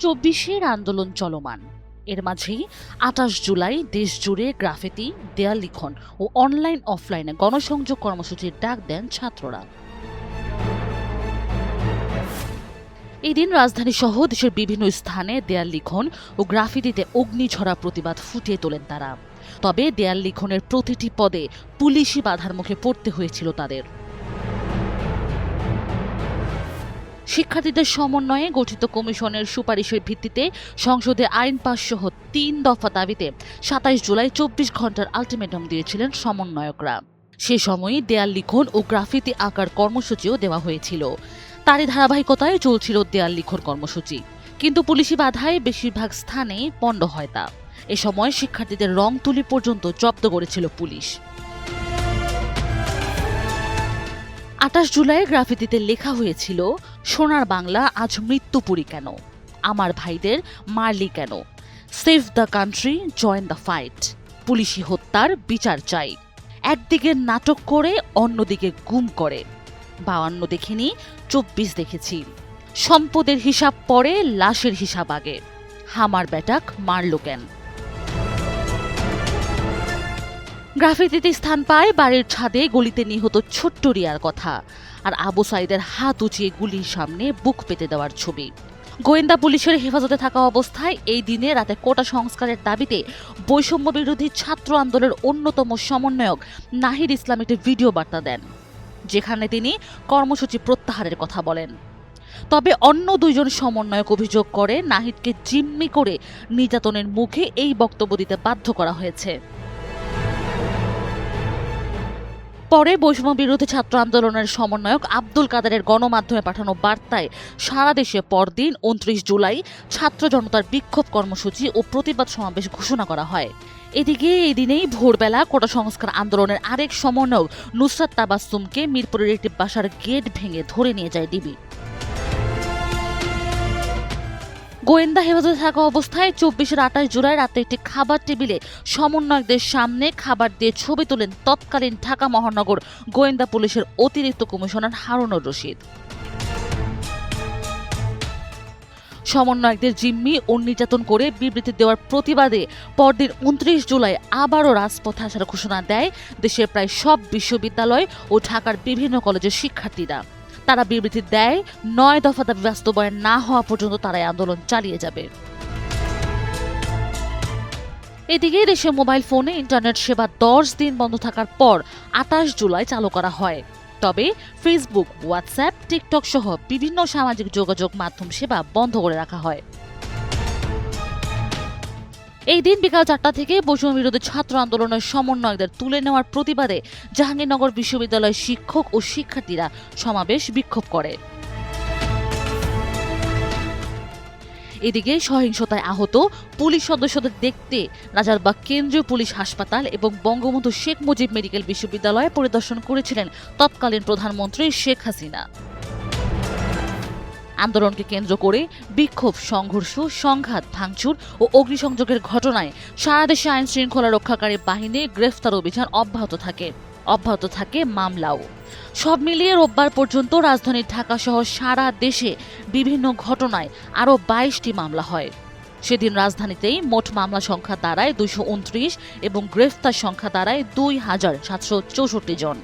২০২৪-এর আন্দোলন চলমান। এর মাঝেই ২৮ জুলাই দেশজুড়ে গ্রাফিতি, দেয়াল লিখন ও অনলাইন অফলাইনে গণসংযোগ কর্মসূচির ডাক দেন ছাত্ররা। এই দিন রাজধানী সহ দেশের বিভিন্ন স্থানে দেয়াল লিখন ও গ্রাফিতিতে অগ্নিঝরা প্রতিবাদ ফুটিয়ে তোলেন তারা। তবে দেয়াল লিখনের প্রতিটি পদে পুলিশি বাধার মুখে পড়তে হয়েছিল তাদের। শিক্ষার্থীদের সমন্বয়ে গঠিত কমিশনের সুপারিশের ভিত্তিতে সংসদে আইন পাস সহ ৩ দফা দাবিতে ২৭ জুলাই ২৪ ঘন্টার আলটিমেটাম দিয়েছিলেন সমন্বয়করা। সে সময়ই দেয়াল লিখন ও গ্রাফিতি আঁকার কর্মসূচিও দেওয়া হয়েছিল। তারই ধারাবাহিকতায় চলছিল দেয়াল লিখন কর্মসূচি, কিন্তু পুলিশি বাধায় বেশিরভাগ স্থানেই পণ্ড হয় তা। এ সময় শিক্ষার্থীদের রং তুলি পর্যন্ত জব্দ করেছিল পুলিশ। ২৮ জুলাই গ্রাফিতিতে লেখা হয়েছিল, সোনার বাংলা আজ মৃত্যুপুরী কেন, আমার ভাইদের মারলি কেন, save the country, join the fight, পুলিশি হত্যার বিচার চাই, একদিকে নাটক করে অন্যদিকে গুম করে, ৫২ দেখিনি ২৪ দেখেছি, সম্পদের হিসাব পরে লাশের হিসাব আগে, হামার বেটাক মারল কেন। গ্রাফিতিতে স্থান পায় বাড়ির ছাদে গলিতে নিহত ছোট্ট রিয়ার কথা, আর আবু সাইদের হাত উঁচিয়ে গুলির সামনে বুক পেতে দেওয়ার ছবি। গোয়েন্দা পুলিশের হেফাজতে থাকা অবস্থায় এই দিনে রাতে কোটা সংস্কারের দাবিতে বৈষম্য বিরোধী ছাত্র আন্দোলনের অন্যতম সমন্বয়ক নাহিদ ইসলাম একটি ভিডিও বার্তা দেন, যেখানে তিনি কর্মসূচি প্রত্যাহারের কথা বলেন। তবে অন্য ২ জন সমন্বয়ক অভিযোগ করে নাহিদকে জিম্মি করে নির্যাতনের মুখে এই বক্তব্য দিতে বাধ্য করা হয়েছে। পরে বৈষম্য বিরোধী ছাত্র আন্দোলনের সমন্বয়ক আব্দুল কাদেরের গণমাধ্যমে পাঠানো বার্তায় সারা দেশে পরদিন ২৯ জুলাই ছাত্র জনতার বিক্ষোভ কর্মসূচি ও প্রতিবাদ সমাবেশ ঘোষণা করা হয়। এদিকে এই দিনেই ভোরবেলা কোটা সংস্কার আন্দোলনের আরেক সমন্বয়ক নুসরাত তাবাসসুমকে মিরপুরের একটি বাসার গেট ভেঙে ধরে নিয়ে যায় ডিবি। গোয়েন্দা হেফাজতে থাকা অবস্থায় ২৪-২৮ জুলাই রাতে একটি খাবার টেবিলে সমন্বয়কদের সামনে খাবার দিয়ে ছবি তোলেন তৎকালীন ঢাকা মহানগর গোয়েন্দা পুলিশের অতিরিক্ত কমিশনার হারুনুর রশিদ। সমন্বয়কদের জিম্মি ও নির্যাতন করে বিবৃতি দেওয়ার প্রতিবাদে পরদিন ২৯ জুলাই আবারও রাজপথে আসার ঘোষণা দেয় দেশের প্রায় সব বিশ্ববিদ্যালয় ও ঢাকার বিভিন্ন কলেজের শিক্ষার্থীরা। তারা বিবৃতি দেয় ৯ দফা দাবি বাস্তবায়ন না হওয়া পর্যন্ত তারা আন্দোলন চালিয়ে যাবে। এদিকে দেশে মোবাইল ফোনে ইন্টারনেট সেবা ১০ দিন বন্ধ থাকার পর ২৮ জুলাই চালু করা হয়। তবে ফেসবুক, হোয়াটসঅ্যাপ, টিকটক সহ বিভিন্ন সামাজিক যোগাযোগ মাধ্যম সেবা বন্ধ করে রাখা হয়। এই দিন বিকাল ৪টা থেকে বৈষম্য বিরোধী ছাত্র আন্দোলনের সমন্বয়কদের তুলে নেওয়ার প্রতিবাদে জাহাঙ্গীরনগর বিশ্ববিদ্যালয়ের শিক্ষক ও শিক্ষার্থীরা সমাবেশ বিক্ষোভ করে। এদিকে সহিংসতায় আহত পুলিশ সদস্যদের দেখতে রাজারবাগ কেন্দ্রীয় পুলিশ হাসপাতাল এবং বঙ্গবন্ধু শেখ মুজিব মেডিকেল বিশ্ববিদ্যালয় পরিদর্শন করেছিলেন তৎকালীন প্রধানমন্ত্রী শেখ হাসিনা। আন্দোলনকে কেন্দ্র করে বিক্ষোভ, সংঘর্ষ, সংঘাত, ভাঙচুর ও অগ্নিসংযোগের ঘটনায় সারা দেশে আইন শৃঙ্খলা রক্ষাকারী বাহিনীর গ্রেফতার অভিযান অব্যাহত থাকে মামলাও। সব মিলিয়ে রোববার পর্যন্ত রাজধানী ঢাকা সহ সারা দেশে বিভিন্ন ঘটনায় আরও ২২টি মামলা হয়। সেদিন রাজধানীতেই মোট মামলা সংখ্যা দাঁড়ায় ২২৯ এবং গ্রেফতার সংখ্যা দাঁড়ায় ২,৭৬৪ জন।